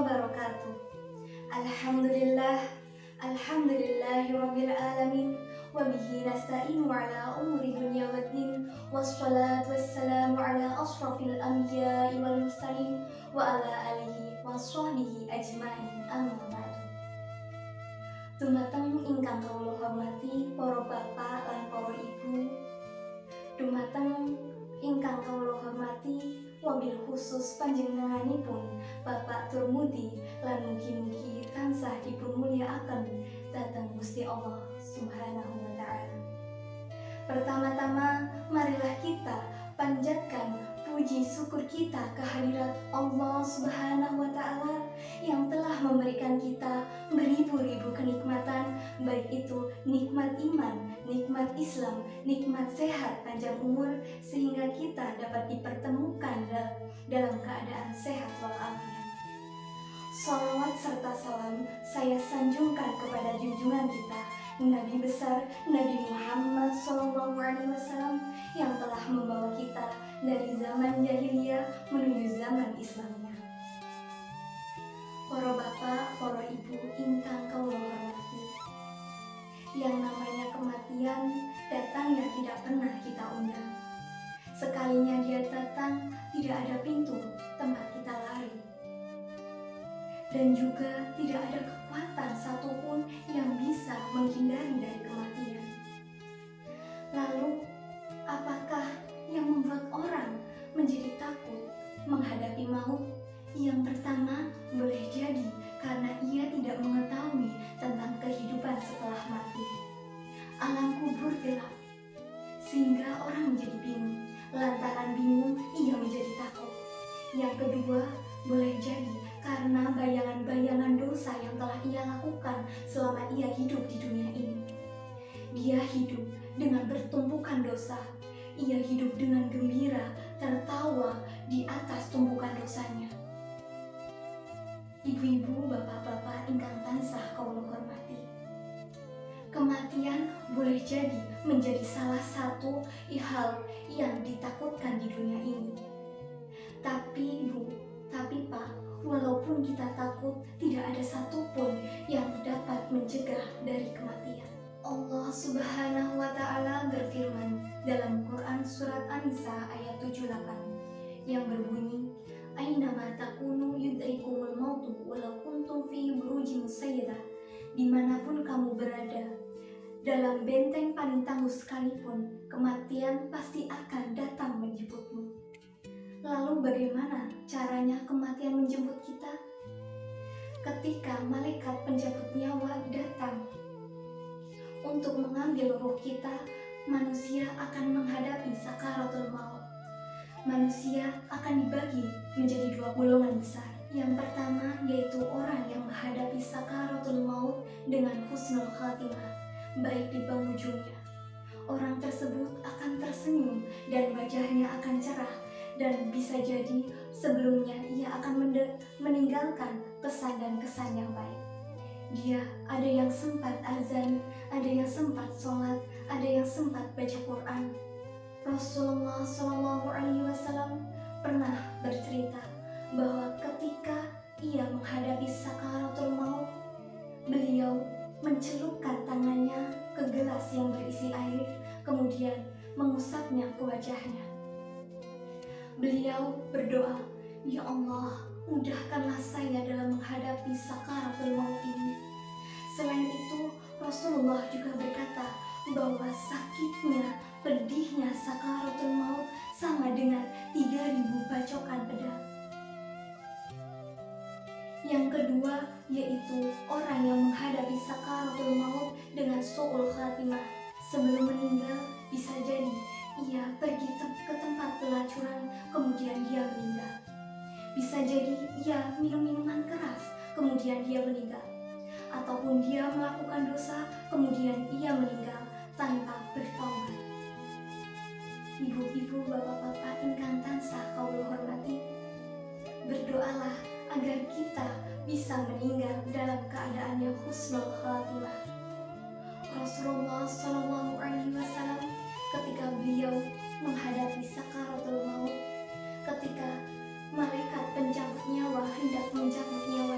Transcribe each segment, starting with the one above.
wabarakatuh. Alhamdulillah, alhamdulillahirabbil alamin, wa bihi nasta'inu ala umuri dunya waddin, wassalatu wassalamu ala ashrafil anbiya'i wal mursalin wa ala alihi wa sahbihi ajmain, amma ba'du. Dumateng ingkang kawula hormati para bapak lan para ibu, dumateng ingkang kawula hormati wabil khusus panjenenganipun Bapak Turmudi lan mugi-mugi tansah dipunmulyakaken dhateng Gusti Allah Subhanahu wa taala. Pertama-tama marilah kita panjatkan puji syukur kita kehadirat Allah Subhanahu wa taala yang telah memberikan kita beribu-ribu kenikmatan, baik itu nikmat iman, nikmat Islam, nikmat sehat panjang umur, sehingga kita dapat dipertemukan dalam keadaan sehat walafiat. Salawat serta salam saya sanjungkan kepada junjungan kita Nabi besar Nabi Muhammad SAW yang telah membawa kita dari zaman jahiliyah menuju zaman Islamnya. Para bapak, para ibu ingkang kawula hormati, yang namanya kematian datangnya tidak pernah kita undang. Sekalinya dia datang, tidak ada pintu tempat kita lari. Dan juga tidak ada kekuatan satupun yang bisa menghindari dari kematian. Lalu, apakah yang membuat orang menjadi takut menghadapi maut? Yang pertama, boleh jadi karena ia tidak mengetahui tentang kehidupan setelah mati. Alam kubur gelap, sehingga orang menjadi bingung. Lantaran bingung, ia menjadi takut. Yang kedua, boleh jadi karena bayangan-bayangan dosa yang telah ia lakukan selama ia hidup di dunia ini. Dia hidup dengan bertumpukan dosa. Ia hidup dengan gembira, tertawa di atas tumpukan dosanya. Ibu-ibu, bapak-bapak ingkang tansah kawula hormati, kematian boleh jadi menjadi salah satu hal yang ditakutkan di dunia ini. Tapi Bu, tapi Pak, walaupun kita takut, tidak ada satupun yang dapat mencegah dari kematian. Allah Subhanahu wa ta'ala berfirman dalam Quran surat An-Nisa ayat 78 yang berbunyi, Ainama takunu yudrikumul mautu walau kuntum fi burujin musayyadah. Dimanapun kamu berada, dalam benteng paling tangguh sekalipun, kematian pasti akan datang menjemputmu. Lalu bagaimana caranya kematian menjemput kita? Ketika malaikat pencabut nyawa datang untuk mengambil ruh kita, manusia akan menghadapi sakaratul maut. Manusia akan dibagi menjadi dua golongan besar. Yang pertama yaitu orang yang menghadapi sakaratul maut dengan husnul khatimah, baik di penghujungnya. Orang tersebut akan tersenyum dan wajahnya akan cerah, dan bisa jadi sebelumnya ia akan meninggalkan pesan dan kesan yang baik. Dia ada yang sempat azan, ada yang sempat sholat, ada yang sempat baca Quran. Rasulullah SAW pernah bercerita bahwa ketika ia menghadapi sakaratul maut, beliau mencelupkan tangannya ke gelas yang berisi air, kemudian mengusapnya ke wajahnya. Beliau berdoa, Ya Allah, mudahkanlah saya dalam menghadapi sakaratul maut ini. Selain itu, Rasulullah juga berkata bahwa sakitnya, pedihnya sakaratul maut sama dengan 3.000 bacokan pedang. Yang kedua yaitu orang yang menghadapi sakaratul maut dengan su'ul khatimah. Sebelum meninggal, bisa jadi ia pergi ke tempat pelacuran, kemudian dia meninggal. Bisa jadi ia minum minuman keras, kemudian dia meninggal. Ataupun dia melakukan dosa, kemudian ia meninggal tanpa bertaubat. Ibu-ibu, bapak-bapak ingkang tansah kawula hormati, berdoalah agar kita bisa meninggal dalam keadaan yang husnul khatimah. Rasulullah SAW ketika beliau menghadapi sakaratul maut, ketika malaikat pencabut nyawa hendak mencabut nyawa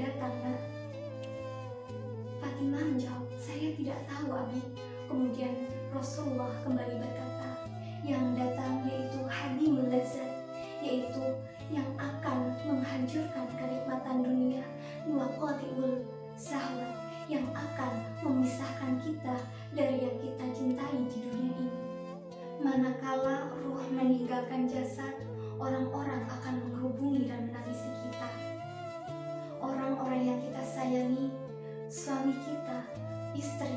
datang, Nak?" Fatimah menjawab, "Saya tidak tahu, Abi." Kemudian Rasulullah kembali berkata, "Yang datang yaitu hadimul lazat, yaitu yang akan menghancurkan kenikmatan dunia, wa qati'ul syahwat, yang akan memisahkan kita dari yang kita cintai di dunia ini. Manakala ruh meninggalkan jasad, orang-orang akan menghubungi dan menangisi kita. Orang-orang yang kita sayangi, suami kita, istri,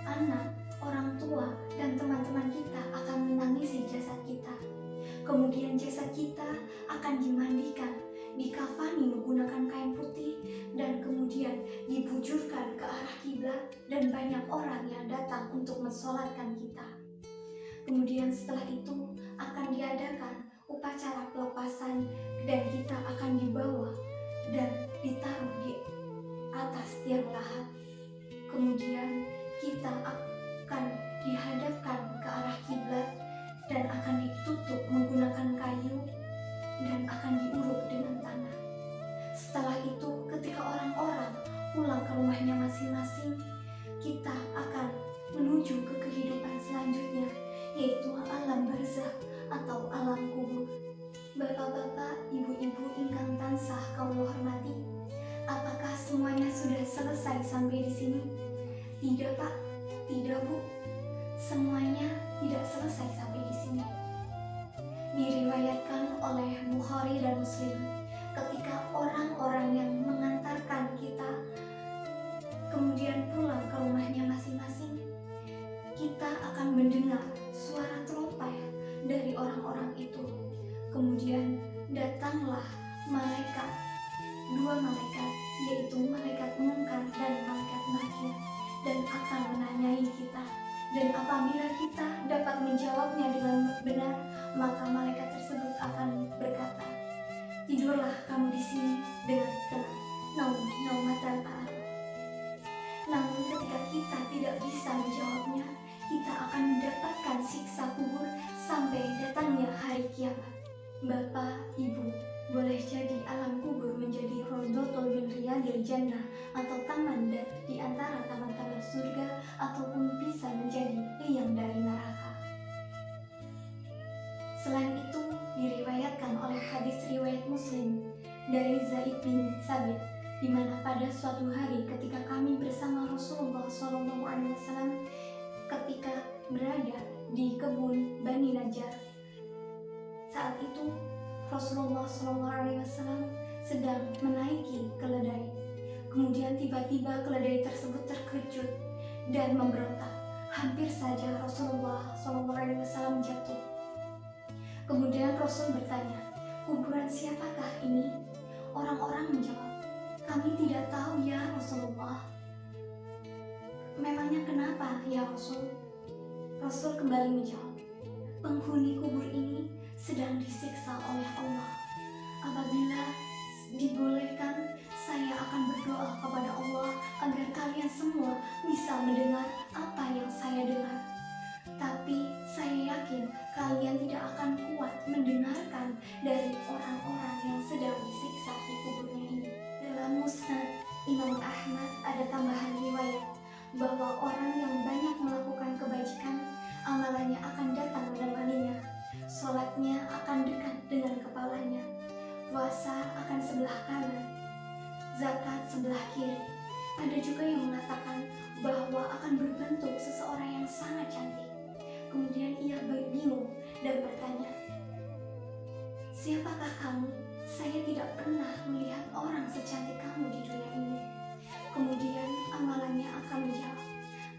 anak, orang tua, dan teman-teman kita akan menangisi jasad kita. Kemudian jasad kita akan dimandikan, dikafani menggunakan kain putih, dan kemudian dibujurkan ke arah kiblat, dan banyak orang yang datang untuk mensolatkan kita. Kemudian setelah itu akan diadakan upacara pelepasan, dan kita akan dibawa dan ditaruh di atas tiang lahat. Kemudian kita akan dihadapkan ke arah kiblat dan akan ditutup menggunakan kayu dan akan diuruk dengan tanah. Setelah itu, ketika orang-orang pulang ke rumahnya masing-masing, kita akan menuju ke kehidupan selanjutnya, yaitu alam barzakh atau alam kubur. Bapak-bapak, ibu-ibu ingkang tansah kawula hormati, apakah semuanya sudah selesai sampai di sini? Tidak, Pak. Tidak, Bu. Semuanya tidak selesai sampai di sini. Diriwayatkan oleh Bukhari dan Muslim, ketika orang-orang yang mengantarkan kita kemudian pulang ke rumahnya masing-masing, kita akan mendengar suara terompah dari orang-orang itu. Kemudian datanglah malaikat, dua malaikat, yaitu malaikat Munkar dan malaikat Nakir, dan akan menanyai kita. Dan apabila kita dapat menjawabnya dengan benar, maka malaikat tersebut akan berkata, "Tidurlah kamu di sini dengan tenang, naumatan a'la." Namun ketika kita tidak bisa menjawabnya, kita akan mendapatkan siksa kubur sampai datangnya hari kiamat. Bapak, Ibu, boleh jadi alam kubur menjadi raudhatul min riyadil jannah, atau taman di antara taman-taman surga, ataupun bisa menjadi liang dari neraka. Selain itu, diriwayatkan oleh hadis riwayat Muslim dari Zaid bin Sabit, di mana pada suatu hari ketika kami bersama Rasulullah SAW ketika berada di kebun Bani Najjar, saat itu Rasulullah SAW sedang menaiki keledai. Kemudian tiba-tiba keledai tersebut terkejut dan memberontak. Hampir saja Rasulullah SAW jatuh. Kemudian Rasul bertanya, "Kuburan siapakah ini?" Orang-orang menjawab, "Kami tidak tahu ya Rasulullah." "Memangnya kenapa ya Rasul?" Rasul kembali menjawab, "Penghuni kubur ini sedang disiksa oleh Allah. Apabila dibolehkan, saya akan berdoa kepada Allah agar kalian semua bisa mendengar apa yang saya dengar. Tapi saya yakin kalian tidak akan kuat mendengarkan dari orang-orang yang sedang disiksa di kuburnya ini." Dalam Musnad Imam Ahmad ada tambahan riwayat bahwa orang yang banyak melakukan kebajikan, amalannya akan datang menemaninya. Sholatnya akan dekat dengan kepalanya, puasa akan sebelah kanan, zakat sebelah kiri. Ada juga yang mengatakan bahwa akan berbentuk seseorang yang sangat cantik. Kemudian ia bingung dan bertanya, "Siapakah kamu? Saya tidak pernah melihat orang secantik kamu di dunia ini." Kemudian amalannya akan menjawab,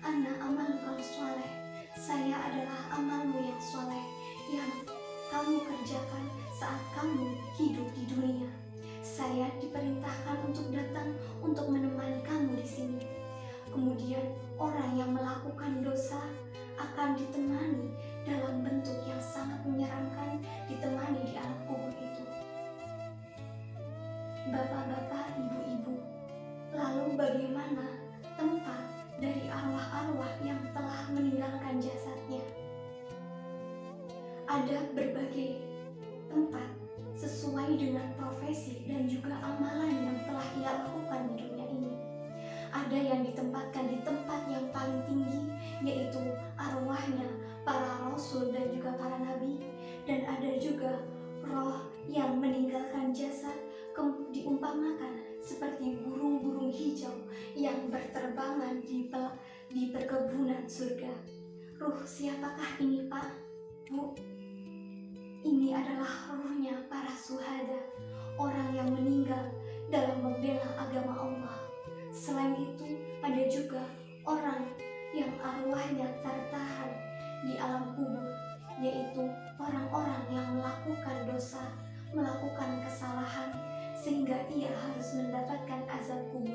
"Ana amalukal sholeh." Saya adalah amalmu yang soleh yang kamu kerjakan saat kamu hidup di dunia. Saya diperintahkan untuk datang untuk menemani kamu di sini. Kemudian orang yang melakukan dosa akan ditemani dalam bentuk yang sangat menyeramkan, ditemani di alam kubur itu. Bapak-bapak, ibu-ibu, lalu bagaimana tempat dari arwah-arwah yang telah meninggalkan jasadnya? Ada berbagai tempat sesuai dengan profesi dan juga amalan yang telah ia lakukan di Ada yang ditempatkan di tempat yang paling tinggi, yaitu arwahnya para rasul dan juga para nabi. Dan ada juga roh yang meninggalkan jasad, diumpamakan seperti burung-burung hijau yang berterbangan di perkebunan surga. Ruh siapakah ini, Pak? Bu, ini adalah ruhnya para syuhada, orang yang meninggal dalam membela agama Allah. Selain itu, ada juga orang yang arwahnya tertahan di alam kubur, yaitu orang-orang yang melakukan dosa, melakukan kesalahan, sehingga ia harus mendapatkan azab kubur.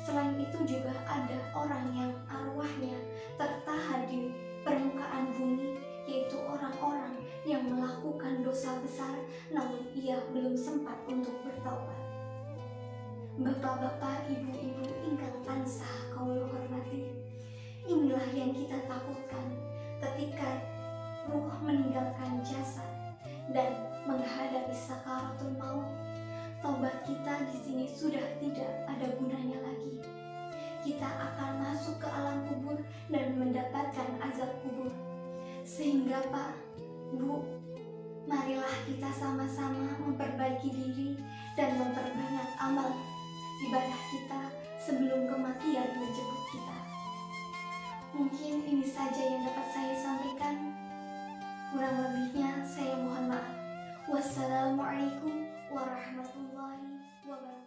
Selain itu juga ada orang yang arwahnya tertahan di permukaan bumi, yaitu orang-orang yang melakukan dosa besar namun ia belum sempat untuk bertaubat. Bapak-bapak, ibu-ibu ingkang tansah kaula hormati, inilah yang kita takutkan ketika ruh meninggalkan jasad dan menghadapi sakaratul maut. Taubat kita di sini sudah tidak ada gunanya lagi. Kita akan masuk ke alam kubur dan mendapatkan azab kubur. Sehingga Pak, Bu, marilah kita sama-sama memperbaiki diri dan memperbanyak amal ibadah kita sebelum kematian menjemput kita. Mungkin ini saja yang dapat saya sampaikan. Kurang lebihnya saya mohon maaf. Wassalamualaikum warahmatullahi wabarakatuh.